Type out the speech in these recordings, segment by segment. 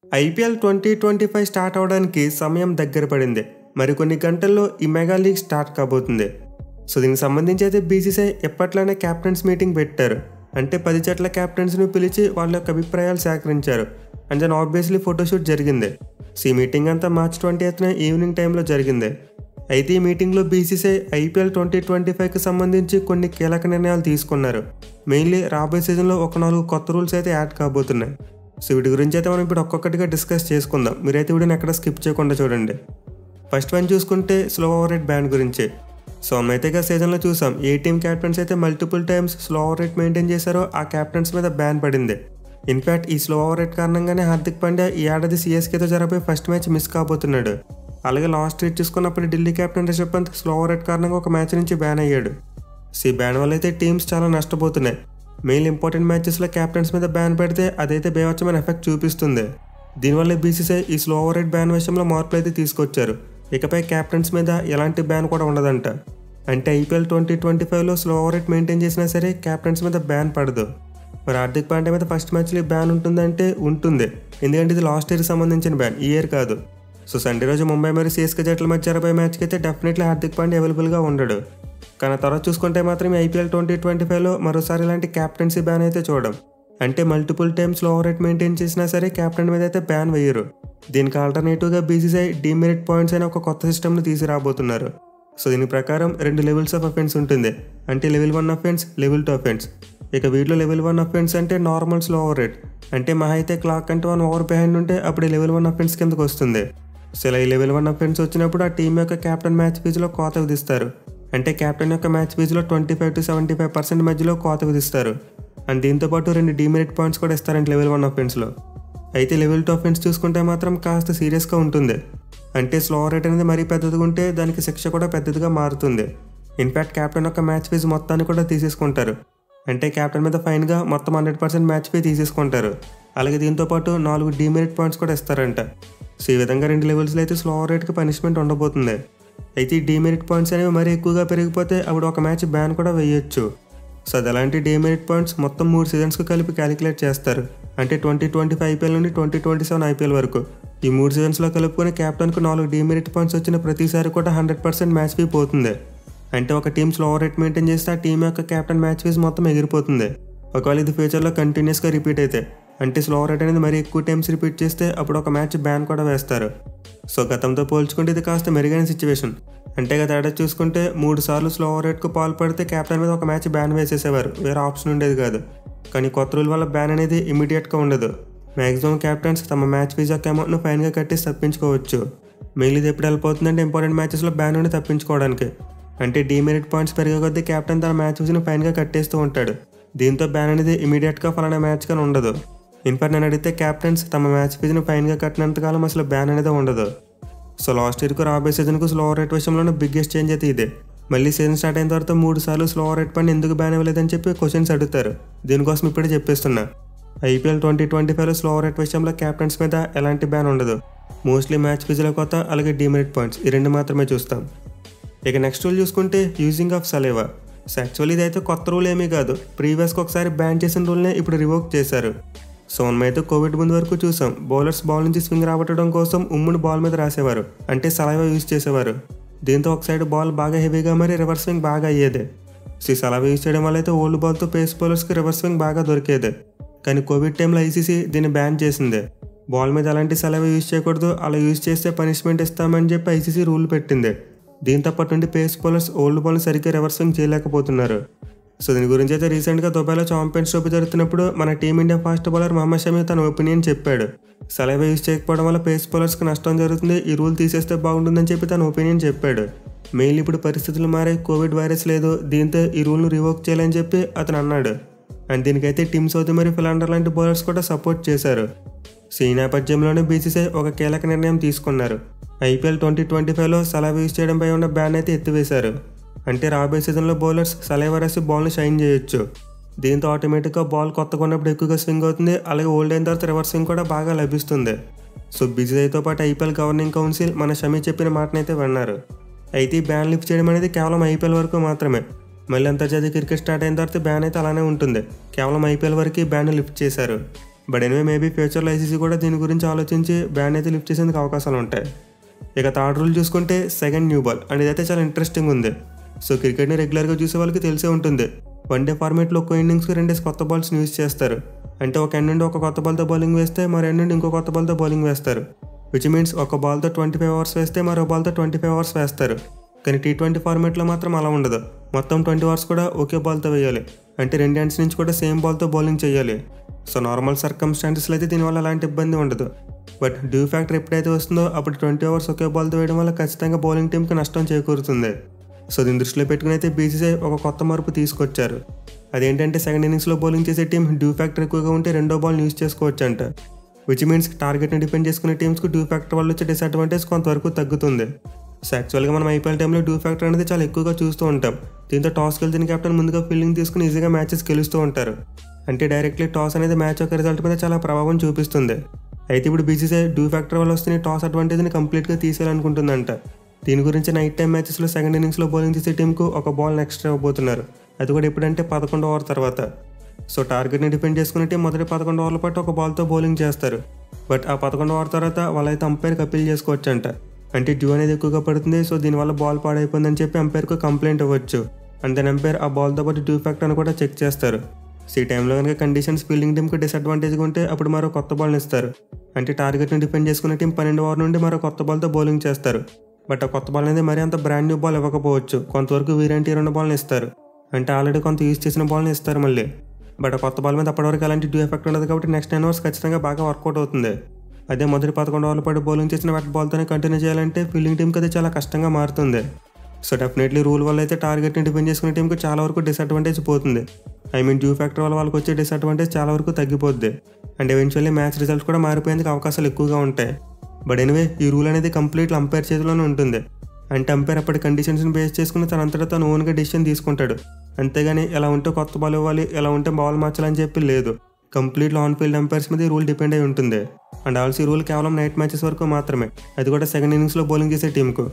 IPL 2025 start అవడానికి సమయం దగ్గర పడింది. మరికొన్ని గంటల్లో ఈ మెగా లీగ్ స్టార్ట్ కాబోతుంది. సో దీనికి సంబంధించి అయితే బీసీసీఐ ఎప్పట్లానే క్యాప్టెన్స్ మీటింగ్ పెట్టారు. అంటే 10 జట్ల క్యాప్టెన్స్ను పిలిచి వాళ్ళ యొక్క అభిప్రాయాలు సేకరించారు. అండ్ దెన్ ఆబ్వియస్లీ ఫోటోషూట్ జరిగింది. సో ఈ మీటింగ్ అంతా మార్చ్ 20th ఈవినింగ్ టైంలో జరిగింది. అయితే ఈ మీటింగ్లో బీసీసీఐ ఐపీఎల్ 2025కి సంబంధించి కొన్ని కీలక నిర్ణయాలు తీసుకున్నారు. మెయిన్లీ రాబోయే సీజన్లో ఒక 4 కొత్త రూల్స్ అయితే యాడ్ కాబోతున్నాయి. సో వీటి గురించి అయితే మనం ఇప్పుడు ఒక్కొక్కటిగా డిస్కస్ చేసుకుందాం. మీరైతే వీడియోని ఎక్కడ స్కిప్ చేయకుండా చూడండి. ఫస్ట్ వన్ చూసుకుంటే స్లో ఓవర్ రేట్ బ్యాన్ గురించి. సో మనమైతే సీజన్లో చూసాం ఏ టీమ్ క్యాప్టెన్స్ అయితే multiple times slow over rate maintain చేశారో ఆ క్యాప్టెన్స్ మీద బ్యాన్ పడింది. ఇన్ఫ్యాక్ట్ ఈ స్లో ఓవర్ రేట్ కారణంగానే హార్దిక్ పాండ్యా ఈ ఏడాది సిఎస్కేతో జరగబోయే ఫస్ట్ మ్యాచ్ మిస్ కాబోతున్నాడు. అలాగే లాస్ట్ వీక్ చూసుకున్నప్పుడు Delhi captain Rishabh Pant slow over rate కారణంగా ఒక మ్యాచ్ నుంచి బ్యాన్ అయ్యాడు. సో ఈ బ్యాన్ వల్ల అయితే టీమ్స్ చాలా నష్టపోతున్నాయి. మెయిన్ ఇంపార్టెంట్ మ్యాచెస్లో క్యాప్టెన్స్ మీద బ్యాన్ పెడితే అదైతే బేవచ్చమైన ఎఫెక్ట్ చూపిస్తుంది. దీనివల్ల బీసీసీఐ ఈ స్లో ఓవర్ రేట్ బ్యాన్ విషయంలో మార్పులు అయితే తీసుకొచ్చారు. ఇకపై క్యాప్టెన్స్ మీద ఎలాంటి బ్యాన్ కూడా ఉండదంట. అంటే ఐపీఎల్ 2025లో స్లో ఓవర్ రేట్ మెయింటైన్ చేసినా సరే క్యాప్టెన్స్ మీద బ్యాన్ పడదు. మరి హార్దిక్ పాండ్యా మీద ఫస్ట్ మ్యాచ్లో బ్యాన్ ఉంటుందంటే ఉంటుంది. ఎందుకంటే ఇది లాస్ట్ ఇయర్కి సంబంధించిన బ్యాన్, ఈ ఇయర్ కాదు. సో సండే రోజు ముంబై మరియు సిఎస్కే జట్ల మధ్య జరగబోయే మ్యాచ్కి అయితే డెఫినెట్లీ హార్దిక్ పాండ్యా అవైలబుల్గా ఉండడు. కానీ తర్వాత చూసుకుంటే మాత్రం ఐపీఎల్ 2025లో మరోసారి ఇలాంటి క్యాప్టెన్సీ బ్యాన్ అయితే చూడడం. అంటే మల్టిపుల్ టైమ్స్ లో ఓవర్ రేట్ మెయింటైన్ చేసినా సరే క్యాప్టెన్ మీద అయితే బ్యాన్ వేయరు. దీనికి ఆల్టర్నేటివ్గా బీసీసీఐ డీమెరిట్ పాయింట్స్ అయిన ఒక కొత్త సిస్టమ్ను తీసుకురాబోతున్నారు. సో దీని ప్రకారం 2 లెవెల్స్ ఆఫ్ అఫెన్స్ ఉంటుంది. అంటే లెవెల్ 1 అఫెన్స్, లెవెల్ 2 అఫెన్స్. ఇక వీటిలో లెవెల్ 1 అఫెన్స్ అంటే నార్మల్ స్లో ఓవర్ రేట్. అంటే మహా అయితే క్లాక్ అంటే 1 ఓవర్ బిహైండ్ ఉంటే అప్పుడు లెవెల్ 1 అఫెన్స్ కిందకు వస్తుంది. సో ఇలా ఈ లెవెల్ 1 అఫెన్స్ వచ్చినప్పుడు ఆ టీం యొక్క క్యాప్టెన్ మ్యాచ్ ఫీజులో కోత విధిస్తారు. అంటే క్యాప్టెన్ యొక్క మ్యాచ్ ఫీజులో 25 to 75% మధ్యలో కోత విధిస్తారు. అండ్ దీంతోపాటు 2 డీమెరిట్ పాయింట్స్ కూడా ఇస్తారంటే లెవెల్ 1 అఫెన్స్లో. అయితే లెవెల్ 2 అఫెన్స్ చూసుకుంటే మాత్రం కాస్త సీరియస్గా ఉంటుంది. అంటే స్లో రేట్ అనేది మరీ పెద్దదిగా ఉంటే దానికి శిక్ష కూడా పెద్దదిగా మారుతుంది. ఇన్ఫ్యాక్ట్ క్యాప్టెన్ యొక్క మ్యాచ్ ఫీజు మొత్తాన్ని కూడా తీసేసుకుంటారు. అంటే క్యాప్టెన్ మీద ఫైన్గా మొత్తం 100% మ్యాచ్ ఫీ తీసేసుకుంటారు. అలాగే దీంతోపాటు 4 డీమెరిట్ పాయింట్స్ కూడా ఇస్తారంట. సో ఈ విధంగా 2 లెవెల్స్లో అయితే స్లో రేట్కి పనిష్మెంట్ ఉండబోతుంది. అయితే ఈ డీమెరిట్ పాయింట్స్ అనేవి మరీ ఎక్కువగా పెరిగిపోతే అప్పుడు ఒక మ్యాచ్ బ్యాన్ కూడా వేయొచ్చు. సో అది అలాంటి డీమెరిట్ పాయింట్స్ మొత్తం 3 సీజన్స్కి కలిపి క్యాలిక్యులేట్ చేస్తారు. అంటే 2025 ఐపీఎల్ నుండి 2027 ఐపీఎల్ వరకు ఈ 3 సీజన్స్లో కలుపుకొని క్యాప్టెన్కు 4 డీమెరిట్ పాయింట్స్ వచ్చిన ప్రతిసారి కూడా 100% మ్యాచ్ ఫీ పోతుంది. అంటే ఒక టీం స్లో రేట్ మెయింటైన్ చేస్తే ఆ టీం యొక్క క్యాప్టెన్ మ్యాచ్ ఫీజు మొత్తం ఎగిరిపోతుంది. ఒకవేళ ఇది ఫ్యూచర్లో కంటిన్యూస్గా రిపీట్ అయితే, అంటే స్లో రేట్ అనేది మరీ ఎక్కువ టైమ్స్ రిపీట్ చేస్తే అప్పుడు ఒక మ్యాచ్ బ్యాన్ కూడా వేస్తారు. సో గతంతో పోల్చుకుంటే ఇది కాస్త మెరుగైన సిచ్యువేషన్. అంటే గత ఏడాది చూసుకుంటే 3 సార్లు స్లో ఓవర్ రేట్కు పాల్పడితే క్యాప్టెన్ మీద ఒక మ్యాచ్ బ్యాన్ వేసేసేవారు, వేరే ఆప్షన్ ఉండేది కాదు. కానీ కొత్త రూల్ వల్ల బ్యాన్ అనేది ఇమీడియట్గా ఉండదు. మ్యాక్సిమం క్యాప్టెన్స్ తమ మ్యాచ్ ఫీజు యొక్క అమౌంట్ను ఫైన్గా కట్టేసి తప్పించుకోవచ్చు. మెయిల్ ఇది ఎప్పుడు వెళ్ళిపోతుందంటే ఇంపార్టెంట్ మ్యాచెస్లో బ్యాన్ నుండి తప్పించుకోవడానికి. అంటే డీమెరిట్ పాయింట్స్ పెరిగే కొద్దీ క్యాప్టెన్ తన మ్యాచ్ ఫీజును ఫైన్గా కట్టేస్తూ ఉంటాడు. దీంతో బ్యాన్ అనేది ఇమీడియట్గా ఫలానా మ్యాచ్ కానీ ఉండదు. ఇన్ఫాక్ట్ నేను అడిగితే క్యాప్టెన్స్ తమ మ్యాచ్ ఫీజును ఫైన్గా కట్టినంతకాలం అసలు బ్యాన్ అనేది ఉండదు. సో లాస్ట్ ఇయర్కు రాబోయే సీజన్కు స్లో ఓవర్ రేట్ విషయంలోనే బిగ్గెస్ట్ చేంజ్ అయితే ఇదే. మళ్ళీ సీజన్ స్టార్ట్ అయిన తర్వాత 3 సార్లు స్లో ఓవర్ రేట్ పని ఎందుకు బ్యాన్ ఇవ్వలేదని చెప్పి క్వశ్చన్స్ అడుగుతారు. దీనికోసం ఇప్పుడే చెప్పేస్తున్నా. ఐపీఎల్ 2025లో స్లో ఓవర్ రేట్ విషయంలో క్యాప్టెన్స్ మీద ఎలాంటి బ్యాన్ ఉండదు. మోస్ట్లీ మ్యాచ్ ఫీజుల కొత్త, అలాగే డీమెరిట్ పాయింట్స్ ఈ 2 మాత్రమే చూస్తాం. ఇక నెక్స్ట్ రూల్ చూసుకుంటే యూజింగ్ ఆఫ్ సలేవా. సో యాక్చువల్లీ ఇదైతే కొత్త రూల్ ఏమీ కాదు. ప్రీవియస్గా ఒకసారి బ్యాన్ చేసిన రూల్నే ఇప్పుడు రివోక్ చేశారు. సో మనమైతే కోవిడ్ ముందు వరకు చూసాం, బౌలర్స్ బాల్ నుంచి స్వింగ్ రాబట్టడం కోసం ఉమ్మును బాల్ మీద రాసేవారు, అంటే సలైవా యూజ్ చేసేవారు. దీంతో ఒక సైడ్ బాల్ బాగా హెవీగా మరి రివర్స్ స్వింగ్ బాగా అయ్యేది. సో ఈ సలైవా యూజ్ చేయడం వల్ల అయితే ఓల్డ్ బాల్తో పేస్ బౌలర్స్కి రివర్స్ స్వింగ్ బాగా దొరికేది. కానీ కోవిడ్ టైంలో ఐసీసీ దీన్ని బ్యాన్ చేసింది. బాల్ మీద అలాంటి సలైవా యూజ్ చేయకూడదు, అలా యూజ్ చేస్తే పనిష్మెంట్ ఇస్తామని చెప్పి ఐసీసీ రూల్ పెట్టింది. దీంతో అప్పటి నుండి పేస్ బౌలర్స్ ఓల్డ్ బాల్ని సరిగ్గా రివర్స్ స్వింగ్ చేయలేకపోతున్నారు. సో దీని గురించి అయితే రీసెంట్గా దుబాయ్లో ఛాంపియన్స్ ట్రోఫీ జరుగుతున్నప్పుడు మన team India fast bowler Mohammed Shami తన ఒపీనియన్ చెప్పాడు. సలైవా యూజ్ చేయకపోవడం వల్ల పేస్ బౌలర్స్కి నష్టం జరుగుతుంది, ఈ రూల్ తీసేస్తే బాగుంటుందని చెప్పి తన ఒపీనియన్ చెప్పాడు. మెయిన్లీ ఇప్పుడు పరిస్థితులు మారే, కోవిడ్ వైరస్ లేదు, దీంతో ఈ రూల్ను రివోక్ చేయాలని చెప్పి అతను అన్నాడు. అండ్ దీనికైతే టీమ్ సౌదీ మరియు ఫిలాండర్ లాంటి బౌలర్స్ కూడా సపోర్ట్ చేశారు. సో ఈ నేపథ్యంలోనే బీసీసీఐ ఒక కీలక నిర్ణయం తీసుకున్నారు. ఐపీఎల్ 2025లో సలైవా యూజ్ చేయడంపై ఉన్న బ్యాన్ అయితే ఎత్తివేశారు. అంటే రాబోయే సీజన్లో బౌలర్స్ సలైవా రాసి బాల్ని షైన్ చేయొచ్చు. దీంతో ఆటోమేటిక్గా బాల్ కొత్తగా ఉన్నప్పుడు ఎక్కువగా స్వింగ్ అవుతుంది, అలాగే ఓల్డ్ అయిన తర్వాత రివర్స్ స్వింగ్ కూడా బాగా లభిస్తుంది. సో బీసీసీఐతో పాటు ఐపీఎల్ గవర్నింగ్ కౌన్సిల్ మన షమి చెప్పిన మాటనైతే విన్నారు. అయితే ఈ బ్యాన్ లిఫ్ట్ చేయడం అనేది కేవలం ఐపీఎల్ వరకు మాత్రమే. మళ్ళీ అంతర్జాతీయ క్రికెట్ స్టార్ట్ అయిన తర్వాత బ్యాన్ అయితే అలానే ఉంటుంది. కేవలం ఐపీఎల్ వరకు బ్యాన్ లిఫ్ట్ చేశారు. బట్ ఎనివే మేబీ ఫ్యూచర్లో ఐసీసీ కూడా దీని గురించి ఆలోచించి బ్యాన్ అయితే లిఫ్ట్ చేసేందుకు అవకాశాలు ఉంటాయి. ఇక థర్డ్ రూల్ చూసుకుంటే సెకండ్ న్యూ బాల్ అండ్ ఇదైతే చాలా ఇంట్రెస్టింగ్ ఉంది. సో క్రికెట్ని రెగ్యులర్గా చూసే వాళ్ళకి తెలిసే ఉంటుంది, వన్డే ఫార్మేట్లో ఒక్కో ఇన్నింగ్స్కి 2 కొత్త బాల్స్ని యూజ్ చేస్తారు. అంటే ఒక ఎండ్ నుండి ఒక కొత్త బాల్తో బౌలింగ్ వేస్తే మరో ఎండ్ నుండి ఇంకో కొత్త బాల్తో బౌలింగ్ వేస్తారు. విచ్ మీన్స్ ఒక బాల్తో 25 ఓవర్స్ వేస్తే మరో బాల్తో 25 ఓవర్స్ వేస్తారు. కానీ T20 ఫార్మేట్లో మాత్రం అలా ఉండదు. మొత్తం 20 ఓవర్స్ కూడా ఒకే బాల్తో వేయాలి. అంటే 2 ఎండ్స్ నుంచి కూడా సేమ్ బాల్తో బౌలింగ్ చేయాలి. సో నార్మల్ సర్కమ్స్టాన్సెస్లో అయితే దీనివల్ల అలాంటి ఇబ్బంది ఉండదు. బట్ డ్యూ ఫ్యాక్టర్ ఎప్పుడైతే వస్తుందో అప్పుడు 20 ఓవర్స్ ఒకే బాల్తో వేయడం వల్ల ఖచ్చితంగా బౌలింగ్ టీంకి నష్టం చేకూరుతుంది. సో దీని దృష్టిలో పెట్టుకుని అయితే బీసీసీఐ ఒక కొత్త మార్పు తీసుకొచ్చారు. అదేంటంటే సెకండ్ ఇన్నింగ్స్లో బౌలింగ్ చేసే టీం డ్యూ ఫ్యాక్టర్ ఎక్కువగా ఉంటే రెండో బాల్ని యూజ్ చేసుకోవచ్చు అంట. విచ్ మీన్స్ టార్గెట్ని డిపెండ్ చేసుకునే టీమ్స్కి డ్యూ ఫ్యాక్టర్ వల్ల వచ్చే డిసడ్వాంటేజ్ కొంతవరకు తగ్గుతుంది. సో యాక్చువల్గా మనం ఐపీఎల్ టైంలో డ్యూ ఫ్యాక్టర్ అనేది చాలా ఎక్కువగా చూస్తూ ఉంటాం. దీంతో టాస్ గెలిచిన కెప్టెన్ ముందుగా ఫీల్డింగ్ తీసుకుని ఈజీగా మ్యాచెస్ గెలుస్తూ ఉంటారు. అంటే డైరెక్ట్లీ టాస్ అనేది మ్యాచ్ యొక్క రిజల్ట్ మీద చాలా ప్రభావం చూపిస్తుంది. అయితే ఇప్పుడు బీసీసీఐ డ్యూ ఫ్యాక్టర్ వల్ల వస్తున్న టాస్ అడ్వాంటేజ్ని కంప్లీట్గా తీసేయాలనుకుంటుందంట. దీని గురించి నైట్ టైం మ్యాచెస్లో సెకండ్ ఇన్నింగ్స్లో బౌలింగ్ చేసే టీంకు ఒక బాల్ ఎక్స్ట్రా ఇవ్వబోతున్నారు. అది కూడా ఎప్పుడంటే 11 ఓవర్ తర్వాత. సో టార్గెట్ని డిపెండ్ చేసుకునే టీం మొదటి 11 ఓవర్ల పాటు ఒక బాల్తో బౌలింగ్ చేస్తారు. బట్ ఆ 11 ఓవర్ తర్వాత వాళ్ళైతే అంపైర్కి అప్పీల్ చేసుకోవచ్చు అంట. అంటే డ్యూ అనేది ఎక్కువగా పడుతుంది, సో దీనివల్ల బాల్ పాడైపోయిందని చెప్పి అంపైర్కు కంప్లైంట్ ఇవ్వచ్చు. అండ్ దెన్ అంపైర్ ఆ బాల్తో పాటు డ్యూ ఫ్యాక్టర్ అని కూడా చెక్ చేస్తారు. సో ఈ టైంలో కనుక కండిషన్స్ ఫీల్డింగ్ టీంకి డిసడ్వాంటేజ్గా ఉంటే అప్పుడు మరో కొత్త బాల్ని ఇస్తారు. అంటే టార్గెట్ని డిపెండ్ చేసుకునే టీం 12 ఓవర్ నుండి మరో కొత్త బాల్తో బౌలింగ్ చేస్తారు. బట్ ఆ కొత్త బాల్ అనేది మరీ అంత బ్రాండ్ న్యూ బాల్ ఇవ్వకపోవచ్చు. కొంతవరకు వీరంటీ 2 బాల్ని ఇస్తారు. అంటే ఆల్రెడీ కొంత యూజ్ చేసిన బాల్ని ఇస్తారు మళ్ళీ. బట్ ఆ కొత్త బాల్ మీద అప్పటివరకు అలాంటి డ్యూ ఎఫెక్ట్ ఉండదు కాబట్టి నెక్స్ట్ 10 ఓవర్స్ ఖచ్చితంగా బాగా వర్కౌట్ అవుతుంది. అదే మొదటి 11 ఓవర్ల పాటు బౌలింగ్ చేసిన వెట్ బాల్తోనే కంటిన్యూ చేయాలంటే ఫీల్డింగ్ టీంకి అది చాలా కష్టంగా మారుతుంది. సో డెఫినెట్లీ రూల్ వల్ల అయితే టార్గెట్ని డిపెండ్ చేసుకునే టీంకి చాలా వరకు డిసడ్వాంటేజ్ పోతుంది. డ్యూ ఫ్యాక్టర్ వల్ల వాళ్ళకి వచ్చే డిసడ్వాంటేజ్ చాలా వరకు తగ్గిపోద్ది. అండ్ ఎవెన్చువల్లీ మ్యాచ్ రిజల్ట్స్ కూడా మారిపోయేందుకు అవకాశాలు ఎక్కువగా ఉంటాయి. బట్ ఎనివే ఈ రూల్ అనేది కంప్లీట్ అంపైర్ చేతిలోనే ఉంటుంది. అంటే అంపైర్ అప్పటి కండిషన్స్ని బేస్ చేసుకుని తనంతటా తను ఓన్గా డెసిషన్ తీసుకుంటాడు. అంతేగాని ఎలా ఉంటే కొత్త బాల్ ఇవ్వాలి, ఎలా ఉంటే బాల్ మార్చాలని చెప్పి లేదు. కంప్లీట్ ఆన్ ఫీల్డ్ అంపైర్స్ మీద ఈ రూల్ డిపెండ్ అయి ఉంటుంది. అండ్ ఆల్సో ఈ రూల్ కేవలం నైట్ మ్యాచెస్ వరకు మాత్రమే, అది కూడా సెకండ్ ఇన్నింగ్స్లో బౌలింగ్ చేసే టీంకు.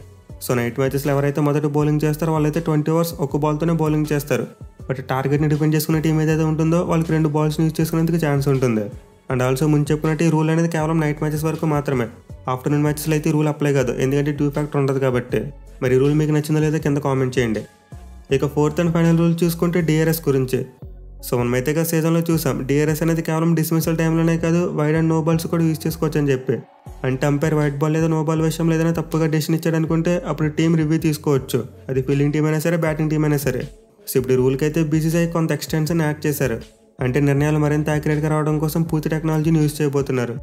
సో నైట్ మ్యాచెస్లో ఎవరైతే మొదటి బౌలింగ్ చేస్తారో వాళ్ళైతే 20 ఓవర్స్ ఒక బాల్తోనే బౌలింగ్ చేస్తారు. బట్ టార్గెట్ని డిపెండ్ చేసుకునే టీం ఏదైతే ఉంటుందో వాళ్ళకి 2 బాల్స్ని యూజ్ చేసుకునేందుకు ఛాన్స్ ఉంటుంది. అండ్ ఆల్సో ముందు చెప్పినట్టు ఈ రూల్ అనేది కేవలం నైట్ మ్యాచెస్ వరకు మాత్రమే. ఆఫ్టర్నూన్ మ్యాచెస్లో అయితే ఈ రూల్ అప్లై కాదు, ఎందుకంటే డ్యూ ఫ్యాక్టర్ ఉండదు కాబట్టి. మరి ఈ రూల్ మీకు నచ్చిందో లేదో కింద కామెంట్ చేయండి. ఇక ఫోర్త్ అండ్ ఫైనల్ రూల్ చూసుకుంటే డిఆర్ఎస్ గురించి. సో మనమైతే సీజన్లో చూసాం డిఆర్ఎస్ అనేది కేవలం డిస్మిసల్ టైంలోనే కాదు వైడ్ అండ్ నో బాల్స్ కూడా యూజ్ చేసుకోవచ్చు అని చెప్పి. అంటే అంపైర్ వైట్ బాల్ లేదా నో బాల్ విషయంలో ఏదైనా తప్పుగా డెసిషన్ ఇచ్చాడు అనుకుంటే అప్పుడు టీం రివ్యూ తీసుకోవచ్చు. అది ఫీల్డింగ్ టీం అయినా సరే బ్యాటింగ్ టీం అయినా సరే. సో ఇప్పుడు ఈ రూల్కి అయితే బీసీసీఐ కొంత ఎక్స్టెన్షన్ యాడ్ చేశారు. అంటే నిర్ణయాలు మరింత యాక్యురేట్గా రావడం కోసం పూర్తి టెక్నాలజీని యూజ్ చేయబోతున్నారు.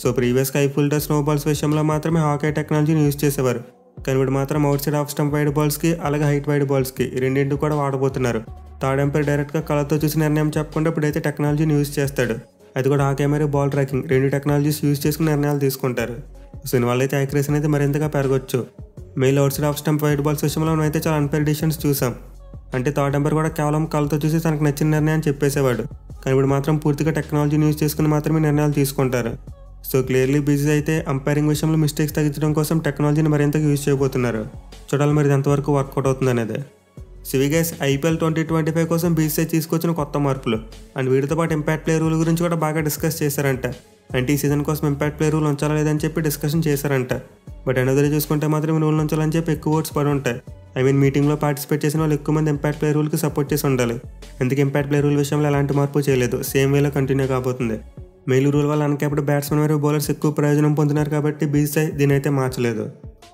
సో ప్రీవియస్గా high full toss no balls విషయంలో మాత్రమే హాకీ టెక్నాలజీని యూజ్ చేసేవారు. కానీ ఇప్పుడు మాత్రం outside off stump wide బాల్స్కి అలాగే హైట్ వైడ్ బాల్స్కి రెండింటికి కూడా వాడబోతున్నారు. థర్డ్ ఎంపైర్ డైరెక్ట్గా కళ్ళతో చూసి నిర్ణయం చెప్పకుండా ఇప్పుడైతే టెక్నాలజీని యూజ్ చేస్తాడు. అది కూడా హాకీ మరియు బాల్ ట్రాకింగ్ 2 టెక్నాలజీస్ యూజ్ చేసుకుని నిర్ణయాలు తీసుకుంటారు. సో దీనివల్ల అయితే యాక్యురసీ అనేది మరింతగా పెరగొచ్చు. మెయిల్ outside off stump wide balls విషయంలో మనం అయితే చాలా అన్ఫైర్ డిసిషన్స్ చూసాం. అంటే థర్డ్ ఎంపైర్ కూడా కేవలం కళ్ళతో చూసి తనకు నచ్చిన నిర్ణయం చెప్పేసేవాడు. కానీ ఇప్పుడు మాత్రం పూర్తిగా టెక్నాలజీని యూజ్ చేసుకుని మాత్రమే నిర్ణయాలు తీసుకుంటారు. సో క్లియర్లీ బీసీసీఐ అయితే అంపైరింగ్ విషయంలో మిస్టేక్స్ తగ్గించడం కోసం టెక్నాలజీని మరింతగా యూజ్ చేయబోతున్నారు. చూడాలి మరి ఎంతవరకు వర్కౌట్ అవుతుంది అనేది. సివి గైస్ ఐపీఎల్ 2025 కోసం బీసీసీఐ తీసుకొచ్చిన కొత్త మార్పులు అండ్ వీటితో పాటు ఇంపాక్ట్ ప్లే రూల్ గురించి కూడా బాగా డిస్కస్ చేశారంట. అంటే ఈ సీజన్ కోసం ఇంపాక్ట్ ప్లే రూల్ ఉంచాలా లేదని చెప్పి డిస్కషన్ చేశారంట. బట్ ఎనదరి చూసుకుంటే మాత్రం ఈ రూల్ ఉంచాలని చెప్పి ఎక్కువ ఓట్స్ పడి ఉంటాయి. మీటింగ్లో పార్టిసిపేట్ చేసిన వాళ్ళు ఎక్కువ మంది ఇంపాక్ట్ ప్లే రూల్కి సపోర్ట్ చేసి ఉండాలి. అందుకే ఇంపాక్ట్ ప్లే రూల్ విషయంలో ఎలాంటి మార్పు చేయలేదు, సేమ్ వేలో కంటిన్యూ కాబోతుంది. మెయిల్ రూల్ వల్ల అన్క్యాప్డ్ బ్యాట్స్మెన్ మరియు బౌలర్స్ ఎక్కువ ప్రయోజనం పొందుతున్నారు కాబట్టి బీసీసీఐ దీని అయితే మార్చలేదు.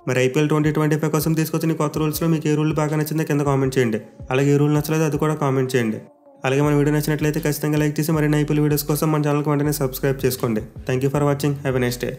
మరి ఐపీఎల్ 2025 కోసం తీసుకొచ్చిన కొత్త రూల్స్లో మీకు ఏ రూల్ బాగా నచ్చిందో కింద కామెంట్ చేయండి. అలాగే ఏ రూల్ నచ్చలేదో అది కూడా కామెంట్ చేయండి. అలాగే మన వీడియో నచ్చినట్లయితే ఖచ్చితంగా లైక్ చేసి మరిన్ని ఐపీఎల్ వీడియోస్ కోసం మన ఛానల్కి వెంటనే సబ్స్క్రైబ్ చేసుకోండి. Thank you for watching. Have a nice day.